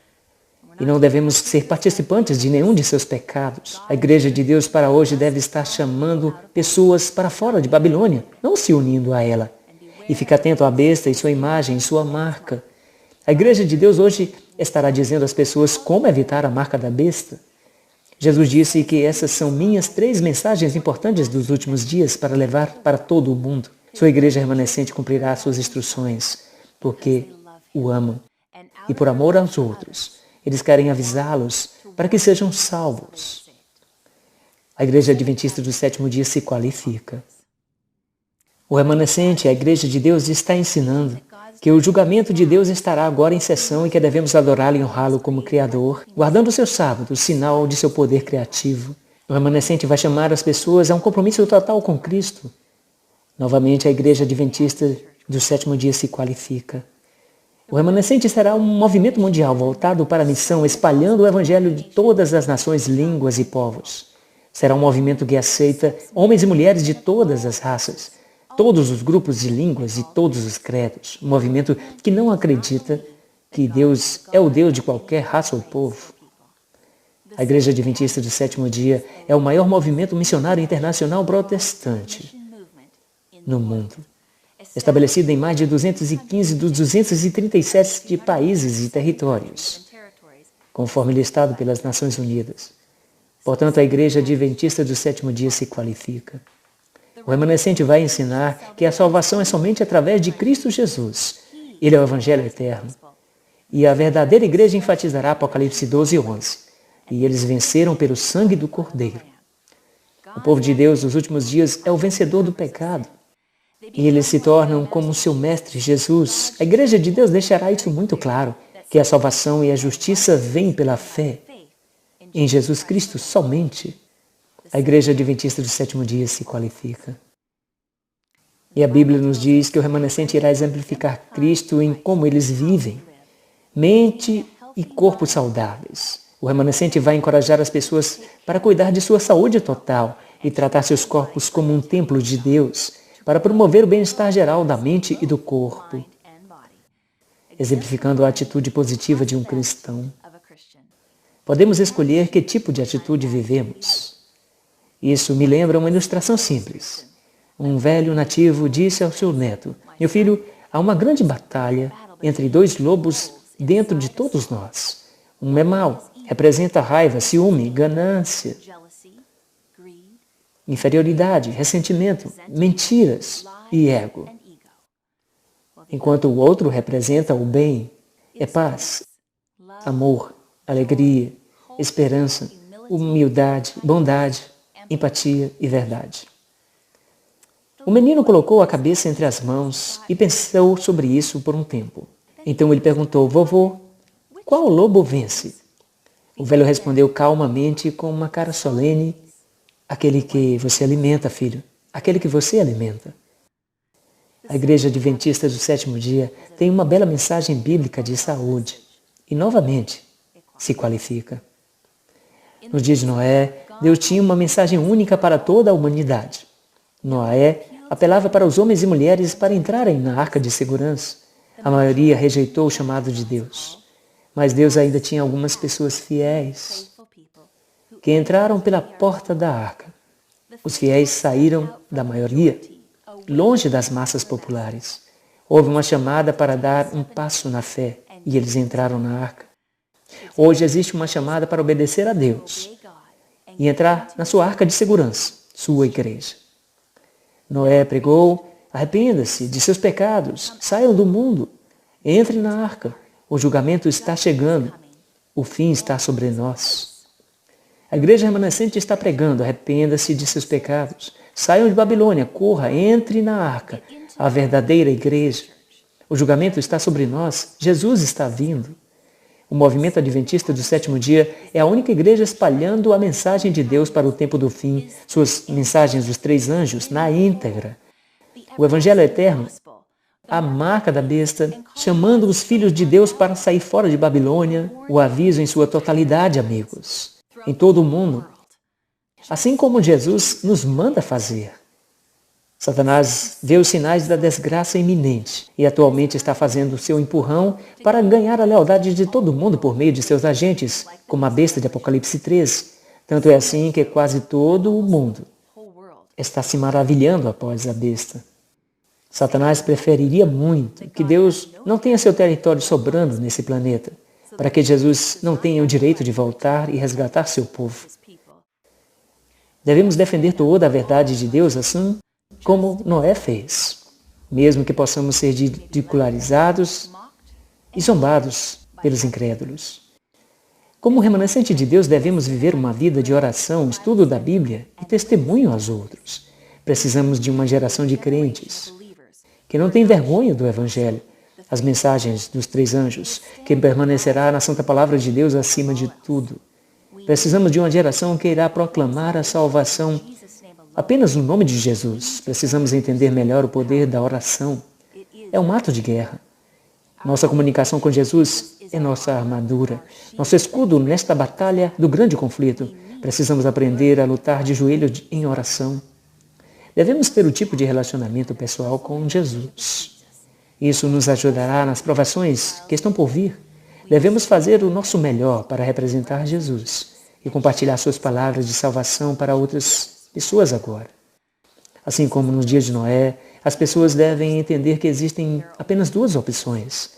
E não devemos ser participantes de nenhum de seus pecados. A igreja de Deus para hoje deve estar chamando pessoas para fora de Babilônia, não se unindo a ela. E fique atento à besta e sua imagem e sua marca. A igreja de Deus hoje estará dizendo às pessoas como evitar a marca da besta. Jesus disse que essas são minhas 3 mensagens importantes dos últimos dias para levar para todo o mundo. Sua igreja remanescente cumprirá suas instruções, porque o amam. E por amor aos outros, eles querem avisá-los para que sejam salvos. A igreja adventista do sétimo dia se qualifica. O remanescente, a igreja de Deus, está ensinando que o julgamento de Deus estará agora em sessão e que devemos adorá-lo e honrá-lo como Criador, guardando o seu sábado, sinal de seu poder criativo. O remanescente vai chamar as pessoas a um compromisso total com Cristo. Novamente, a Igreja Adventista do Sétimo Dia se qualifica. O remanescente será um movimento mundial voltado para a missão, espalhando o Evangelho de todas as nações, línguas e povos. Será um movimento que aceita homens e mulheres de todas as raças, todos os grupos de línguas e todos os credos. Um movimento que não acredita que Deus é o Deus de qualquer raça ou povo. A Igreja Adventista do Sétimo Dia é o maior movimento missionário internacional protestante no mundo, estabelecido em mais de 215 dos 237 países e territórios, conforme listado pelas Nações Unidas. Portanto, a Igreja Adventista do Sétimo Dia se qualifica. O remanescente vai ensinar que a salvação é somente através de Cristo Jesus. Ele é o Evangelho eterno. E a verdadeira igreja enfatizará Apocalipse 12:11. E eles venceram pelo sangue do Cordeiro. O povo de Deus nos últimos dias é o vencedor do pecado. E eles se tornam como seu mestre Jesus. A Igreja de Deus deixará isso muito claro, que a salvação e a justiça vêm pela fé em Jesus Cristo somente. A Igreja Adventista do Sétimo Dia se qualifica. E a Bíblia nos diz que o remanescente irá exemplificar Cristo em como eles vivem, mente e corpo saudáveis. O remanescente vai encorajar as pessoas para cuidar de sua saúde total e tratar seus corpos como um templo de Deus, para promover o bem-estar geral da mente e do corpo, exemplificando a atitude positiva de um cristão. Podemos escolher que tipo de atitude vivemos. Isso me lembra uma ilustração simples. Um velho nativo disse ao seu neto: "Meu filho, há uma grande batalha entre dois lobos dentro de todos nós. Um é mau, representa raiva, ciúme, ganância, inferioridade, ressentimento, mentiras e ego. Enquanto o outro representa o bem, é paz, amor, alegria, esperança, humildade, bondade, empatia e verdade." O menino colocou a cabeça entre as mãos e pensou sobre isso por um tempo. Então ele perguntou: "Vovô, qual lobo vence?" O velho respondeu calmamente com uma cara solene: "Aquele que você alimenta, filho. Aquele que você alimenta." A Igreja Adventista do Sétimo Dia tem uma bela mensagem bíblica de saúde e, novamente, se qualifica. Nos dias de Noé, Deus tinha uma mensagem única para toda a humanidade. Noé apelava para os homens e mulheres para entrarem na arca de segurança. A maioria rejeitou o chamado de Deus. Mas Deus ainda tinha algumas pessoas fiéis que entraram pela porta da arca. Os fiéis saíram da maioria, longe das massas populares. Houve uma chamada para dar um passo na fé e eles entraram na arca. Hoje existe uma chamada para obedecer a Deus e entrar na sua arca de segurança, sua igreja. Noé pregou: "Arrependa-se de seus pecados, saiam do mundo, entre na arca. O julgamento está chegando, o fim está sobre nós." A igreja remanescente está pregando: "Arrependa-se de seus pecados, saiam de Babilônia, corra, entre na arca, a verdadeira igreja. O julgamento está sobre nós, Jesus está vindo." O movimento adventista do Sétimo Dia é a única igreja espalhando a mensagem de Deus para o tempo do fim, suas mensagens dos 3 anjos na íntegra. O Evangelho eterno, a marca da besta, chamando os filhos de Deus para sair fora de Babilônia, o aviso em sua totalidade, amigos, em todo o mundo, assim como Jesus nos manda fazer. Satanás vê os sinais da desgraça iminente e atualmente está fazendo seu empurrão para ganhar a lealdade de todo mundo por meio de seus agentes, como a besta de Apocalipse 3. Tanto é assim que quase todo o mundo está se maravilhando após a besta. Satanás preferiria muito que Deus não tenha seu território sobrando nesse planeta, para que Jesus não tenha o direito de voltar e resgatar seu povo. Devemos defender toda a verdade de Deus assim como Noé fez, mesmo que possamos ser ridicularizados e zombados pelos incrédulos. Como remanescente de Deus, devemos viver uma vida de oração, estudo da Bíblia e testemunho aos outros. Precisamos de uma geração de crentes que não tem vergonha do Evangelho, as mensagens dos 3 anjos, que permanecerá na Santa Palavra de Deus acima de tudo. Precisamos de uma geração que irá proclamar a salvação apenas no nome de Jesus. Precisamos entender melhor o poder da oração. É um ato de guerra. Nossa comunicação com Jesus é nossa armadura, nosso escudo nesta batalha do grande conflito. Precisamos aprender a lutar de joelhos em oração. Devemos ter o tipo de relacionamento pessoal com Jesus. Isso nos ajudará nas provações que estão por vir. Devemos fazer o nosso melhor para representar Jesus e compartilhar suas palavras de salvação para outras pessoas agora. Assim como nos dias de Noé, as pessoas devem entender que existem apenas duas opções: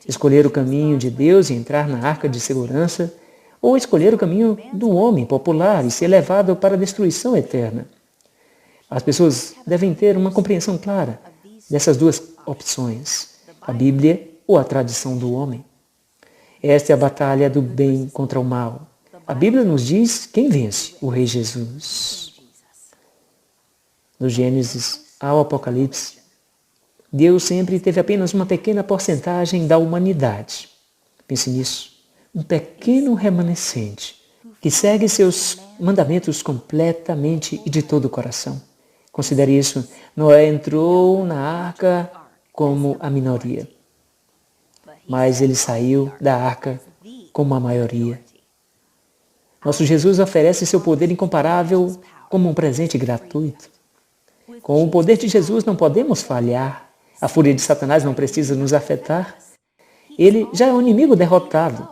escolher o caminho de Deus e entrar na arca de segurança, ou escolher o caminho do homem popular e ser levado para a destruição eterna. As pessoas devem ter uma compreensão clara dessas duas opções, a Bíblia ou a tradição do homem. Esta é a batalha do bem contra o mal. A Bíblia nos diz quem vence: o Rei Jesus. Do Gênesis ao Apocalipse, Deus sempre teve apenas uma pequena porcentagem da humanidade. Pense nisso. Um pequeno remanescente que segue seus mandamentos completamente e de todo o coração. Considere isso. Noé entrou na arca como a minoria, mas ele saiu da arca como a maioria. Nosso Jesus oferece seu poder incomparável como um presente gratuito. Com o poder de Jesus não podemos falhar. A fúria de Satanás não precisa nos afetar. Ele já é um inimigo derrotado.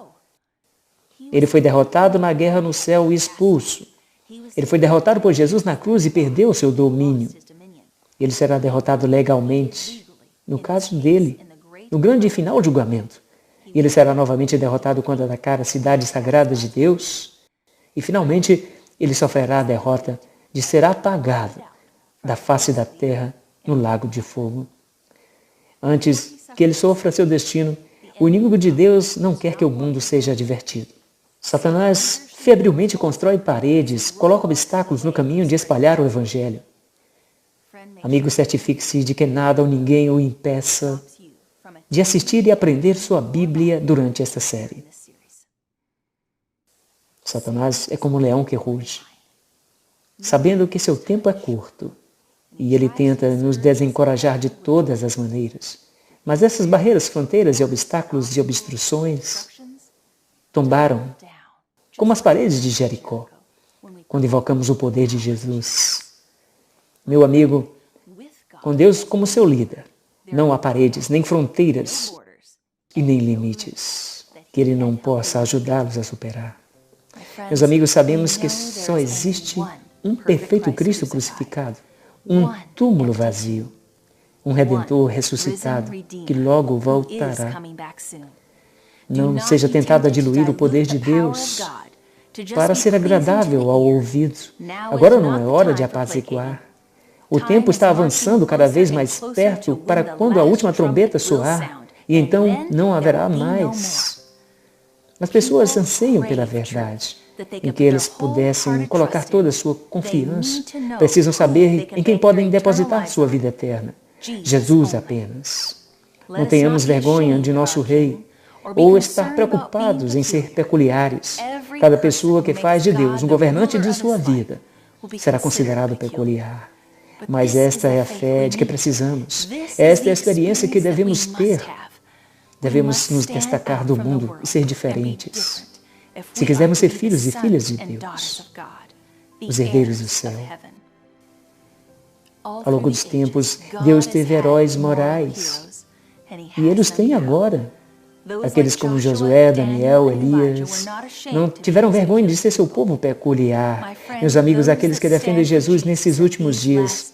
Ele foi derrotado na guerra no céu e expulso. Ele foi derrotado por Jesus na cruz e perdeu o seu domínio. Ele será derrotado legalmente, no caso dele, no grande e final julgamento. E ele será novamente derrotado quando atacar a cidade sagrada de Deus. E finalmente, ele sofrerá a derrota de ser apagado da face da terra no lago de fogo. Antes que ele sofra seu destino, o inimigo de Deus não quer que o mundo seja divertido. Satanás febrilmente constrói paredes, coloca obstáculos no caminho de espalhar o Evangelho. Amigo, certifique-se de que nada ou ninguém o impeça de assistir e aprender sua Bíblia durante esta série. Satanás é como um leão que ruge, sabendo que seu tempo é curto, e ele tenta nos desencorajar de todas as maneiras. Mas essas barreiras, fronteiras e obstáculos e obstruções tombaram como as paredes de Jericó, quando invocamos o poder de Jesus. Meu amigo, com Deus como seu líder, não há paredes, nem fronteiras e nem limites que Ele não possa ajudá-los a superar. Meus amigos, sabemos que só existe um perfeito Cristo crucificado, um túmulo vazio, um Redentor ressuscitado que logo voltará. Não seja tentado a diluir o poder de Deus para ser agradável ao ouvido. Agora não é hora de apaziguar. O tempo está avançando cada vez mais perto para quando a última trombeta soar, e então não haverá mais. As pessoas anseiam pela verdade, em que eles pudessem colocar toda a sua confiança. Precisam saber em quem podem depositar sua vida eterna. Jesus apenas. Não tenhamos vergonha de nosso Rei, ou estar preocupados em ser peculiares. Cada pessoa que faz de Deus um governante de sua vida será considerado peculiar. Mas esta é a fé de que precisamos. Esta é a experiência que devemos ter. Devemos nos destacar do mundo e ser diferentes. Se quisermos ser filhos e filhas de Deus, os herdeiros do céu. Ao longo dos tempos, Deus teve heróis morais. E Ele os tem agora. Aqueles como Josué, Daniel, Elias, não tiveram vergonha de ser seu povo peculiar. Meus amigos, aqueles que defendem Jesus nesses últimos dias,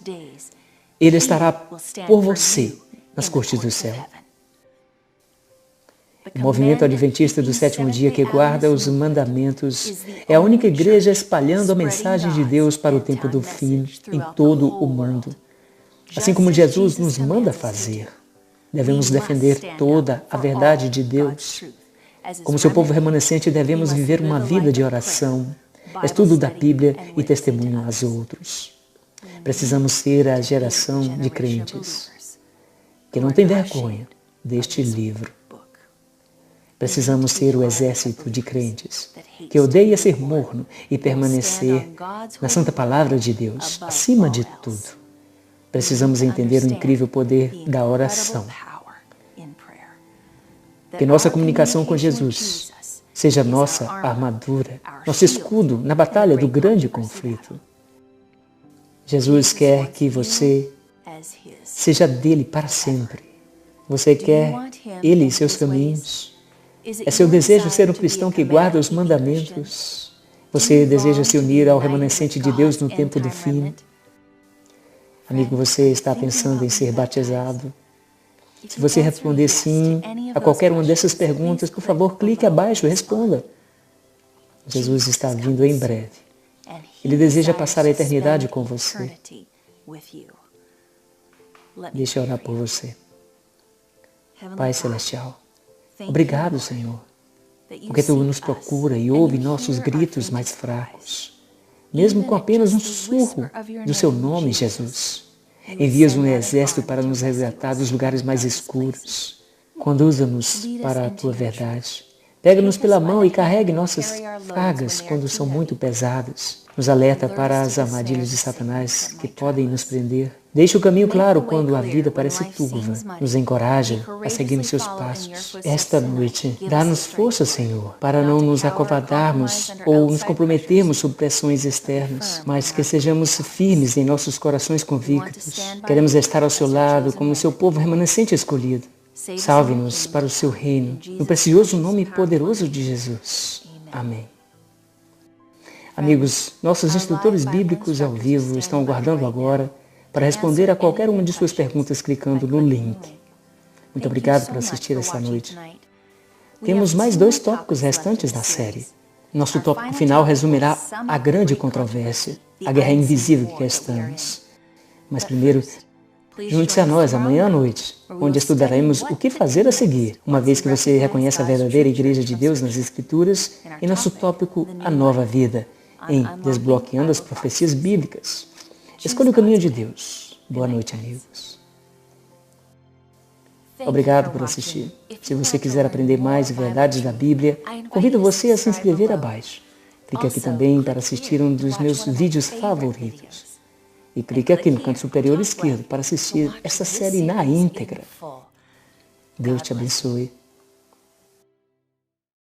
Ele estará por você nas cortes do céu. O movimento adventista do sétimo dia que guarda os mandamentos é a única igreja espalhando a mensagem de Deus para o tempo do fim em todo o mundo. Assim como Jesus nos manda fazer. Devemos defender toda a verdade de Deus. Como seu povo remanescente, devemos viver uma vida de oração, estudo da Bíblia e testemunho aos outros. Precisamos ser a geração de crentes que não tem vergonha deste livro. Precisamos ser o exército de crentes que odeia ser morno e permanecer na santa palavra de Deus, acima de tudo. Precisamos entender o incrível poder da oração. Que nossa comunicação com Jesus seja nossa armadura, nosso escudo na batalha do grande conflito. Jesus quer que você seja dele para sempre. Você quer ele e seus caminhos. É seu desejo ser um cristão que guarda os mandamentos. Você deseja se unir ao remanescente de Deus no tempo do fim. Amigo, você está pensando em ser batizado? Se você responder sim a qualquer uma dessas perguntas, por favor, clique abaixo e responda. Jesus está vindo em breve. Ele deseja passar a eternidade com você. Deixa eu orar por você. Pai Celestial, obrigado, Senhor, porque Tu nos procura e ouve nossos gritos mais fracos, mesmo com apenas um sussurro do Seu nome, Jesus. Envias um exército para nos resgatar dos lugares mais escuros. Conduza-nos para a Tua verdade. Pega-nos pela mão e carregue nossas cargas quando são muito pesadas. Nos alerta para as armadilhas de Satanás que podem nos prender. Deixa o caminho claro quando a vida parece turva. Nos encoraja a seguir nos seus passos. Esta noite, dá-nos força, Senhor, para não nos acovardarmos ou nos comprometermos sob pressões externas, mas que sejamos firmes em nossos corações convictos. Queremos estar ao seu lado como seu povo remanescente escolhido. Salve-nos para o seu reino, no precioso nome poderoso de Jesus. Amém. Amigos, nossos instrutores bíblicos ao vivo estão aguardando agora para responder a qualquer uma de suas perguntas clicando no link. Muito obrigado por assistir esta noite. Temos mais 2 tópicos restantes da série. Nosso tópico final resumirá a grande controvérsia, a guerra invisível que estamos. Mas primeiro, junte-se a nós amanhã à noite, onde estudaremos o que fazer a seguir, uma vez que você reconhece a verdadeira Igreja de Deus nas Escrituras, em nosso tópico A Nova Vida, em Desbloqueando as Profecias Bíblicas. Escolha o caminho de Deus. Boa noite, amigos. Obrigado por assistir. Se você quiser aprender mais verdades da Bíblia, convido você a se inscrever abaixo. Clique aqui também para assistir um dos meus vídeos favoritos. E clique aqui no canto superior esquerdo para assistir essa série na íntegra. Deus te abençoe.